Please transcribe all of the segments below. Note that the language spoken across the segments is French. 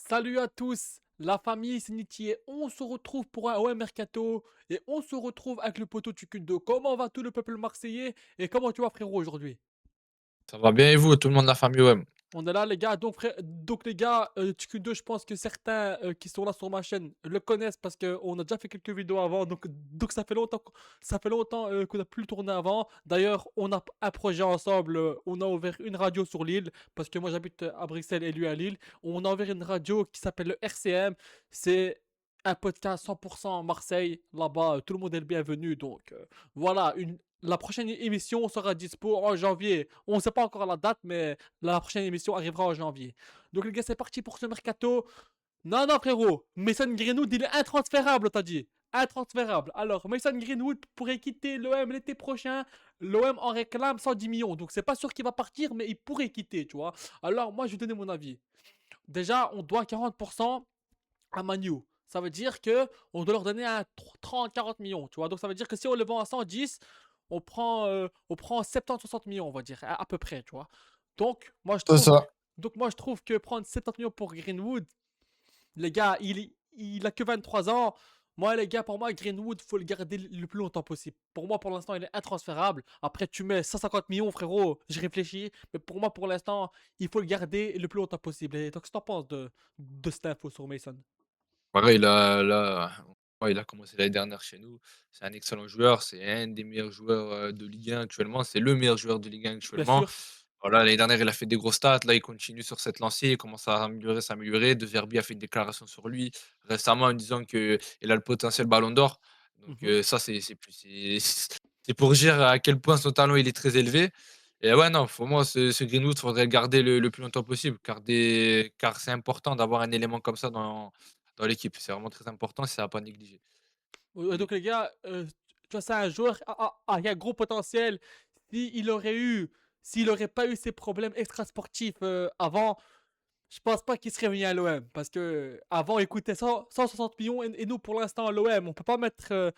Salut à tous, la famille Sinitié, on se retrouve pour un OM Mercato et on se retrouve avec le poteau Tukundo. Comment va tout le peuple marseillais et comment tu vas frérot aujourd'hui? Ça va bien et vous, tout le monde de la famille OM? On est là les gars, donc les gars, Tukundo, je pense que certains qui sont là sur ma chaîne le connaissent parce qu'on a déjà fait quelques vidéos avant, donc ça fait longtemps qu'on a plus tourné avant. D'ailleurs, on a un projet ensemble, on a ouvert une radio sur Lille parce que moi j'habite à Bruxelles et lui à Lille. On a ouvert une radio qui s'appelle le RCM, c'est un podcast 100% Marseille, là-bas tout le monde est le bienvenu, donc voilà, la prochaine émission sera dispo en janvier. On ne sait pas encore la date, mais la prochaine émission arrivera en janvier. Donc les gars, c'est parti pour ce mercato. Non, non, frérot. Mason Greenwood, il est intransférable, t'as dit. Intransférable. Alors, Mason Greenwood pourrait quitter l'OM l'été prochain. L'OM en réclame 110 millions. Donc, c'est pas sûr qu'il va partir, mais il pourrait quitter, tu vois. Alors, moi, je vais donner mon avis. Déjà, on doit 40% à Manu. Ça veut dire que on doit leur donner un 30-40 millions, tu vois. Donc, ça veut dire que si on le vend à 110, on prend 70-60 millions, on va dire, à peu près, tu vois. Donc, moi, je C'est trouve, ça. donc, moi, je trouve que prendre 70 millions pour Greenwood, les gars, il a que 23 ans. Moi, les gars, pour moi, Greenwood, faut le garder le plus longtemps possible. Pour moi, pour l'instant, il est intransférable. Après, tu mets 150 millions, frérot, je réfléchis. Mais pour moi, pour l'instant, il faut le garder le plus longtemps possible. Et donc, qu'est-ce que t'en penses de cette info sur Mason? Pareil, il a commencé l'année dernière chez nous. C'est un excellent joueur, c'est un des meilleurs joueurs, de Ligue 1 actuellement. C'est le meilleur joueur de Ligue 1 Bien actuellement. sûr. Voilà, l'année dernière, il a fait des gros stats. Là, il continue sur cette lancée, il commence à s'améliorer. De Verbi a fait une déclaration sur lui récemment en disant qu'il a le potentiel Ballon d'Or. Donc, Mhm. ça, c'est pour dire à quel point son talent, il est très élevé. Et ouais, non, pour moi, ce Greenwood, faudrait le garder le plus longtemps possible, car c'est important d'avoir un élément comme ça dans l'équipe. C'est vraiment très important, c'est à pas négliger. Ouais, donc les gars, tu vois, c'est un joueur qui a un gros potentiel. S'il aurait eu, s'il aurait pas eu ces problèmes extrasportifs avant, je pense pas qu'il serait venu à l'OM. Parce que avant, il coûtait 160 millions et nous, pour l'instant, à l'OM, on peut pas mettre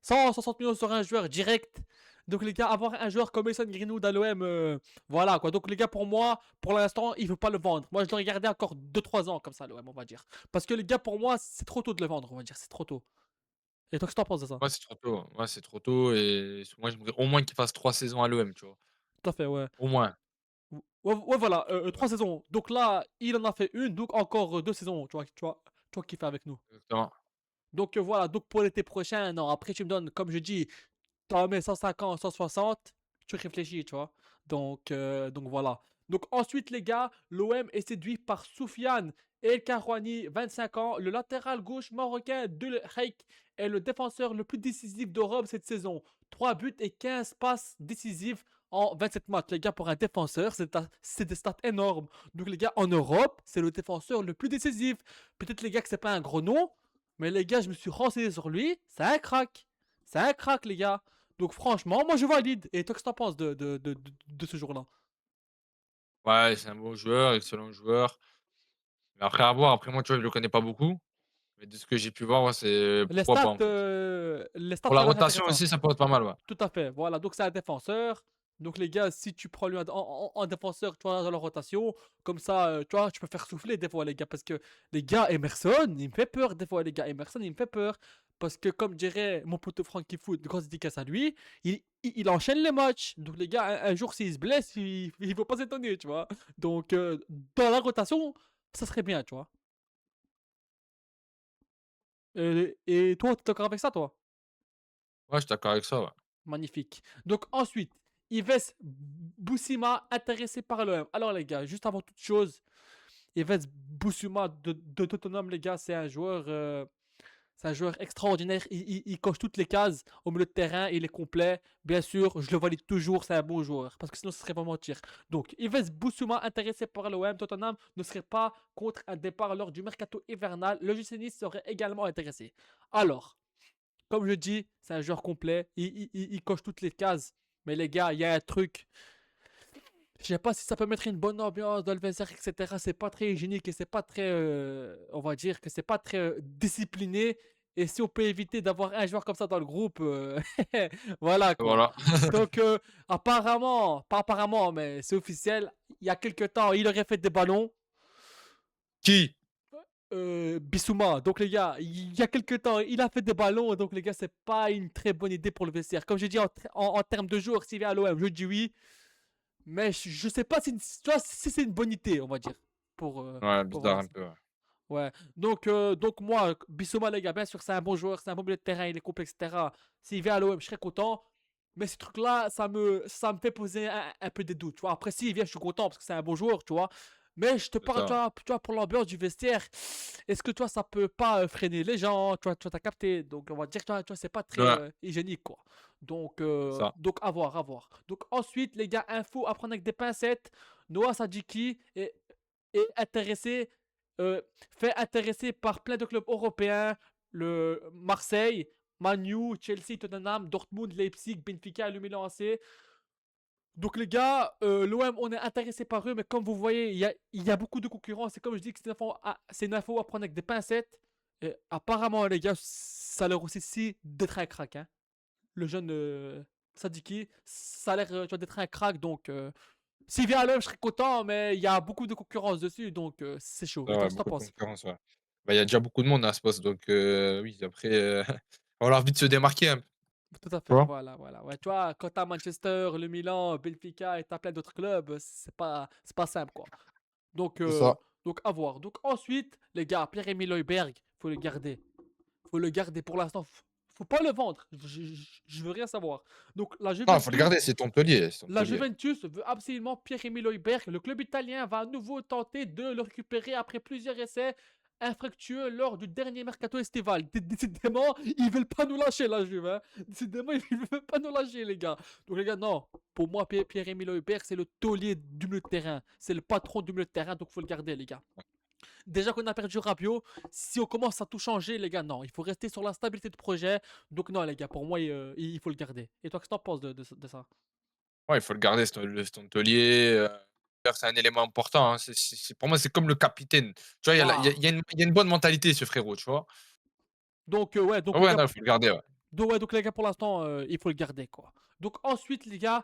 160 millions sur un joueur direct. Donc les gars, avoir un joueur comme Mason Greenwood à l'OM, voilà quoi. Donc les gars, pour moi, pour l'instant, il veut pas le vendre. Moi, je l'aurais gardé encore 2-3 ans comme ça, l'OM, on va dire. Parce que les gars, pour moi, c'est trop tôt de le vendre, on va dire. C'est trop tôt. Et toi, qu'est-ce que t'en penses de ça? Ouais, c'est trop tôt. Ouais, c'est trop tôt et moi, j'aimerais au moins qu'il fasse 3 saisons à l'OM, tu vois? Tout à fait, ouais. Au moins. Ouais, ouais, voilà, 3 saisons. Donc là, il en a fait une, donc encore 2 saisons, tu vois, qu'il fait avec nous. Exactement. Donc voilà, donc pour l'été prochain, non, après tu me donnes, comme je dis, t'en mets 150, 160, tu réfléchis, tu vois. Donc voilà. Donc ensuite, les gars, l'OM est séduit par Soufiane El Karouani, 25 ans, le latéral gauche marocain de l'Haïk est le défenseur le plus décisif d'Europe cette saison. 3 buts et 15 passes décisives en 27 matchs. Les gars, pour un défenseur, c'est des stats énormes. Donc les gars, en Europe, c'est le défenseur le plus décisif. Peut-être les gars que c'est pas un gros nom, mais les gars, je me suis renseigné sur lui, c'est un crack. C'est un crack, les gars. Donc franchement, moi je valide. Et toi, qu'est-ce que t'en penses de ce jour-là? Ouais, c'est un bon joueur, excellent joueur. Mais après à voir, après moi, tu vois, je le connais pas beaucoup, mais de ce que j'ai pu voir, ouais, c'est Les pourquoi pas, stats, en fait. ça Pour la a l'air rotation intéressant. aussi, ça peut être pas mal, ouais. Tout à fait. Voilà, donc c'est un défenseur. Donc les gars, si tu prends lui en défenseur, tu vois, dans la rotation, comme ça, tu vois, tu peux faire souffler des fois, les gars. Parce que les gars, Emerson, il me fait peur des fois, les gars. Emerson, il me fait peur. Parce que comme dirait mon pote Frankie Foot, grosse dédicace à lui, il enchaîne les matchs. Donc les gars, un jour s'il se blesse, il faut pas s'étonner, tu vois. Donc dans la rotation, ça serait bien, tu vois. Et toi, t'es d'accord avec ça, toi? Ouais, je suis d'accord avec ça, ouais. Magnifique. Donc ensuite, Yves Boussima intéressé par l'OM. Alors les gars, juste avant toute chose, Yves Boussima de Tottenham, les gars, c'est un joueur extraordinaire. Il coche toutes les cases au milieu de terrain, il est complet. Bien sûr, je le valide toujours, c'est un bon joueur. Parce que sinon, ce serait pas mentir. Donc, Yves Boussuma intéressé par l'OM, Tottenham ne serait pas contre un départ lors du mercato hivernal. Le GC Nice serait également intéressé. Alors, comme je dis, c'est un joueur complet. Il coche toutes les cases. Mais les gars, il y a un truc. Je sais pas si ça peut mettre une bonne ambiance dans le vestiaire, etc. C'est pas très hygiénique et c'est pas très. On va dire que c'est pas très discipliné. Et si on peut éviter d'avoir un joueur comme ça dans le groupe, voilà quoi. Voilà. Donc, apparemment, pas apparemment, mais c'est officiel. Il y a quelques temps, il aurait fait des ballons. Qui? Bissouma. Donc les gars, il y a quelques temps, il a fait des ballons. Donc les gars, c'est pas une très bonne idée pour le vestiaire. Comme j'ai dit en termes de joueurs, s'il vient à l'OM, je dis oui. Mais je sais pas si, tu vois, si c'est une bonne idée, on va dire. Ouais, Pour bizarre un relancer. peu, ouais. Ouais. Donc moi, Bissouma, les gars, bien sûr, c'est un bon joueur, c'est un bon milieu de terrain, il est complet, etc. S'il vient à l'OM, je serais content. Mais ce truc-là, ça me fait poser un peu des doutes. Tu vois. Après, s'il vient, je suis content parce que c'est un bon joueur, tu vois. Mais je te C'est parle, ça. tu vois, pour l'ambiance du vestiaire. Est-ce que, tu vois, ça peut pas freiner les gens? Tu vois, t'as capté. Donc, on va dire, tu vois, c'est pas très Ouais, hygiénique, quoi. c'est ça. Donc, à voir, à voir. Donc, ensuite, les gars, info à prendre avec des pincettes. Noah Sadiki est intéressé, fait intéresser par plein de clubs européens, le Marseille, Manu, Chelsea, Tottenham, Dortmund, Leipzig, Benfica et le Milan AC. Donc les gars, l'OM, on est intéressé par eux, mais comme vous voyez, il y a beaucoup de concurrence. C'est comme je dis que c'est une info à prendre avec des pincettes. Et apparemment, les gars, ça a l'air aussi d'être un crack. Hein. Le jeune Sadiki, ça a l'air tu vois, d'être un crack. Donc, s'il vient à l'OM, je serais content, mais il y a beaucoup de concurrence dessus. Donc, c'est chaud. Et toi, Ouais, qu'est-ce que t'en beaucoup de penses? concurrence, ouais. Bah, il y a déjà beaucoup de monde à ce poste, donc oui, après, on a envie de se démarquer un peu, Tout à tu fait, vois? voilà, voilà. Ouais, tu vois, quand t'as Manchester, le Milan, Benfica et t'as plein d'autres clubs, c'est pas simple, quoi. Donc, C'est ça. à voir. Donc, ensuite, les gars, Pierre-Emile Højbjerg, faut le garder. Faut le garder pour l'instant. Faut pas le vendre. Je veux rien savoir. Donc, Non, faut le garder, c'est Montpellier, c'est La Montpellier. Juventus veut absolument Pierre-Emile Højbjerg. Le club italien va à nouveau tenter de le récupérer après plusieurs essais infructueux lors du dernier mercato estival. Décidément, ils veulent pas nous lâcher la Juve. Hein. Décidément, ils veulent pas nous lâcher, les gars. Donc, les gars, non. Pour moi, Pierre-Emile Højbjerg, c'est le taulier du milieu de terrain. C'est le patron du milieu de terrain, donc faut le garder, les gars. Déjà qu'on a perdu Rabiot, si on commence à tout changer, les gars, non. Il faut rester sur la stabilité de projet. Donc, non, les gars, pour moi, il faut le garder. Et toi, qu'est-ce que t'en penses de ça? Ouais, il faut le garder, ce taulier, c'est un élément important, hein. C'est pour moi, c'est comme le capitaine. Tu vois, il y a la Waouh. il y a une bonne mentalité, ce frérot, tu vois? Donc, ouais, Ah donc les ouais, gars, non, il faut le garder, ouais. donc les gars, pour l'instant, il faut le garder, quoi. Donc ensuite, les gars,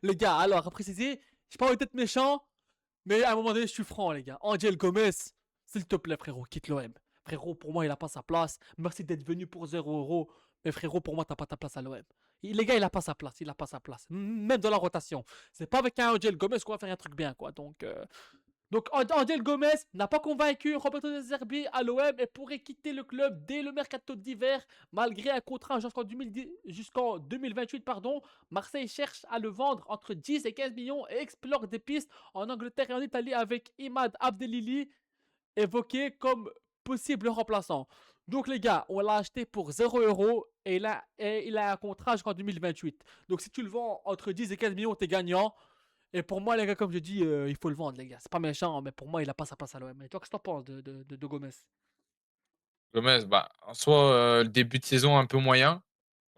les gars, alors à préciser, j'ai pas envie d'être méchant, mais à un moment donné, je suis franc, les gars. Angel Gomez, s'il te plaît, frérot, quitte l'OM. Frérot, pour moi, il a pas sa place. Merci d'être venu pour 0 €. Mais frérot, pour moi, t'as pas ta place à l'OM. Les gars, il a pas sa place, il a pas sa place. Même dans la rotation. C'est pas avec un Angel Gomez qu'on va faire un truc bien, quoi. Donc, Angel Gomez n'a pas convaincu Roberto De Zerbi à l'OM et pourrait quitter le club dès le mercato d'hiver, malgré un contrat jusqu'en 2028. Pardon. Marseille cherche à le vendre entre 10 et 15 millions et explore des pistes en Angleterre et en Italie avec Imad Abdelili évoqué comme possible remplaçant. Donc, les gars, on l'a acheté pour 0 € et il a un contrat jusqu'en 2028. Donc, si tu le vends entre 10 et 15 millions, t'es gagnant. Et pour moi, les gars, comme je dis, il faut le vendre, les gars. C'est pas méchant, mais pour moi, il a pas sa place à l'OM. Et toi, qu'est-ce que t'en penses de Gomez? Gomez, bah, en soi, le début de saison un peu moyen.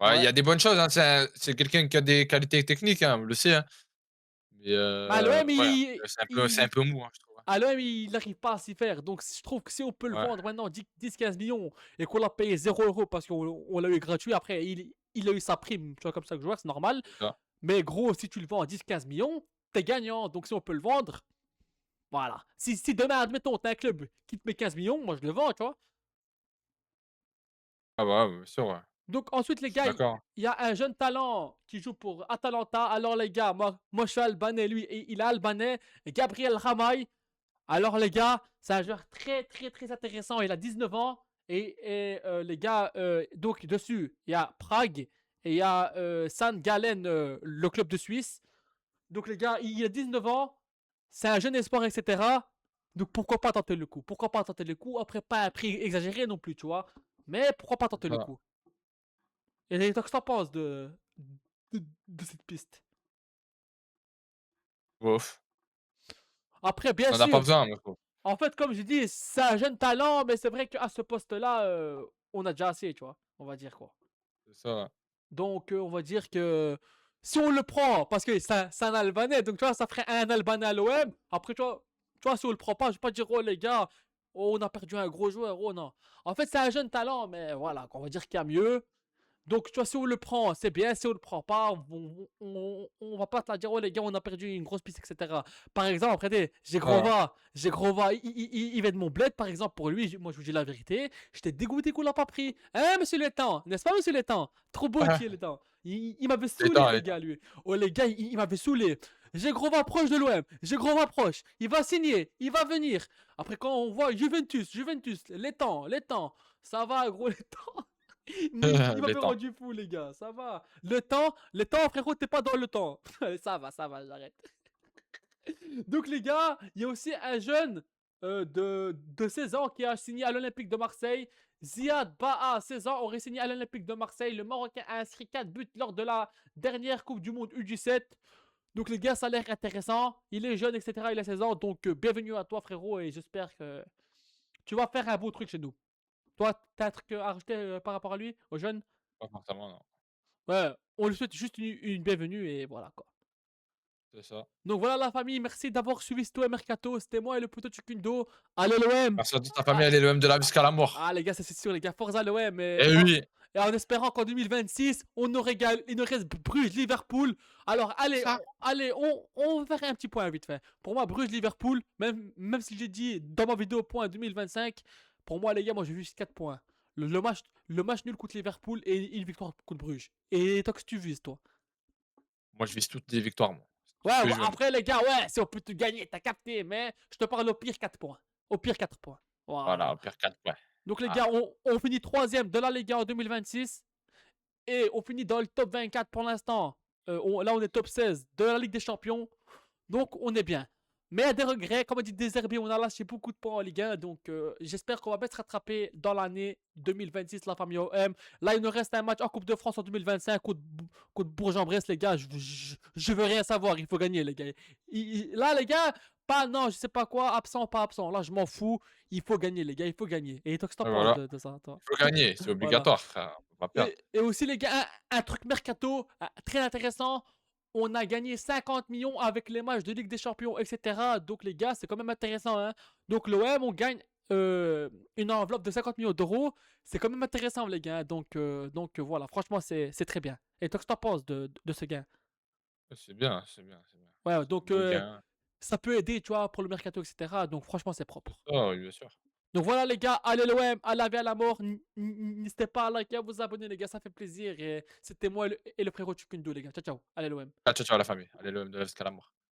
Ouais, il y Ouais. a des bonnes choses, hein, c'est quelqu'un qui a des qualités techniques, hein, on le sait, hein. Mais Mais à l'OM, ouais, c'est un peu mou, hein, je trouve, hein. il n'arrive pas à s'y faire. Donc, je trouve que si on peut le Ouais, vendre maintenant 10-15 millions et qu'on l'a payé 0 € parce qu'on l'a eu gratuit, après, il a eu sa prime, tu vois, comme ça que joueur, c'est normal. c'est ça. Mais gros, si tu le vends à 10-15 millions, t'es gagnant. Donc, si on peut le vendre, voilà. Si demain, admettons, t'as un club qui te met 15 millions, moi, je le vends, tu vois. Ah bah, ouais, bien sûr, ouais. Donc ensuite, les Je suis gars, il d'accord. y a un jeune talent qui joue pour Atalanta. Alors les gars, moi je suis albanais, lui, et il est albanais. Gabriel Ramay. Alors les gars, c'est un joueur très très très intéressant. Il a 19 ans. Les gars, donc dessus, il y a Prague et il y a San Galen, le club de Suisse. Donc les gars, il a 19 ans. C'est un jeune espoir, etc. Donc pourquoi pas tenter le coup? Pourquoi pas tenter le coup? Après, pas un prix exagéré non plus, tu vois. Mais pourquoi pas C'est tenter le ça. coup? Et toi, qu'est-ce que t'en penses de cette piste? Bof, Après, bien on en a pas sûr, besoin, moi, je trouve. en fait, comme je dis, c'est un jeune talent, mais c'est vrai qu'à ce poste-là, on a déjà assez, tu vois. On va dire quoi. C'est ça. Donc, on va dire que si on le prend, parce que c'est un Albanais, donc tu vois, ça ferait un Albanais à l'OM. Après, si on le prend pas, je vais pas dire, oh les gars, oh, on a perdu un gros joueur, oh non. En fait, c'est un jeune talent, mais voilà, on va dire qu'il y a mieux. Donc, tu vois, si on le prend, c'est bien. Si on le prend pas, on va pas te la dire, oh les gars, on a perdu une grosse piste, etc. Par exemple, regardez, Ouais. J'ai Grova, il vient de mon bled, par exemple, pour lui, moi je vous dis la vérité, j'étais dégoûté qu'on l'a pas pris. Hein, monsieur Létang, n'est-ce pas, monsieur Létang? Trop beau qui est Létang. Il m'avait saoulé, les Les gars, lui. Oh, les gars, il m'avait saoulé. J'ai Grova proche de l'OM, j'ai Grova proche. Il va signer, il va venir. Après, quand on voit Juventus, Létang, ça va, gros, Létang. Il les m'avait temps. rendu fou, les gars. Ça va. Le temps, frérot, t'es pas dans le temps. Ça va, j'arrête. Donc, les gars, il y a aussi un jeune de 16 ans qui a signé à l'Olympique de Marseille. Ziad Baha, 16 ans, aurait signé à l'Olympique de Marseille. Le Marocain a inscrit 4 buts lors de la dernière Coupe du Monde U17. Donc, les gars, ça a l'air intéressant. Il est jeune, etc. Il a 16 ans. Donc, bienvenue à toi, frérot. Et j'espère que tu vas faire un beau truc chez nous. Toi, t'as un truc à rajouter par rapport à lui, aux jeunes? Pas forcément, non. Ouais, on lui souhaite juste une bienvenue et voilà quoi. C'est ça. Donc voilà la famille, merci d'avoir suivi Stoé Mercato. C'était moi et le poteau Chukundo. Allez l'OM! Merci à toute ta Ah, famille, allez l'OM de la jusqu'à la mort. ah, les gars, ça c'est sûr les gars, Forza l'OM Eh oui, et en espérant qu'en 2026, on nous régale. Il nous reste Bruges, Liverpool. Alors allez, ça. on va faire un petit point vite fait. Pour moi, Bruges, Liverpool, même si j'ai dit dans ma vidéo point 2025, pour moi les gars, moi j'ai juste 4 points. Le match nul contre Liverpool et une victoire contre Bruges. Et toi, que tu vises toi? Moi, je vise toutes les victoires, moi. C'est tout ce Ouais, que ouais, je veux, moi. après les gars, ouais, si on peut te gagner, t'as capté, mais je te parle au pire 4 points. Au pire 4 points. Voilà, Voilà. au pire 4 points. Donc les gars, Ah, on finit troisième de la Liga en 2026 et on finit dans le top 24 pour l'instant. Là, on est top 16 de la Ligue des Champions. Donc, on est bien. Mais il y a des regrets. Comme a dit Deserbi, on a lâché beaucoup de points en Ligue 1. Donc, j'espère qu'on va bien se rattraper dans l'année 2026, la famille OM. Là, il nous reste un match en Coupe de France en 2025 contre Bourg-en-Bresse, les gars. Je veux rien savoir. Il faut gagner, les gars. Là, les gars, pas non, je sais pas quoi, absent, pas absent. Là, je m'en fous. Il faut gagner, les gars. Il faut gagner. Et toi, qu'est-ce que t'en et penses voilà. de ça, toi? Il faut gagner, c'est Voilà. obligatoire, frère. On va perdre. Et aussi, les gars, un truc mercato très intéressant. On a gagné 50 millions avec les matchs de Ligue des Champions, etc. Donc, les gars, c'est quand même intéressant. Hein. Donc, l'OM, on gagne une enveloppe de 50 millions d'euros. C'est quand même intéressant, les gars. Donc voilà, franchement, c'est très bien. Et toi, qu'est-ce que t'en penses de ce gain? C'est bien, c'est bien, c'est bien. Ouais, C'est un donc beau gain. ça peut aider, tu vois, pour le mercato, etc. Donc, franchement, c'est propre. Oh, oui, bien sûr. Donc voilà les gars, allez l'OM, à la vie à la mort. N'hésitez pas à liker, à vous abonner les gars, ça fait plaisir. Et c'était moi et le frérot Chukundo les gars. Ciao ciao, allez l'OM. Ciao, ciao, ciao, la famille. Allez, l'OM de la jusqu'à la mort.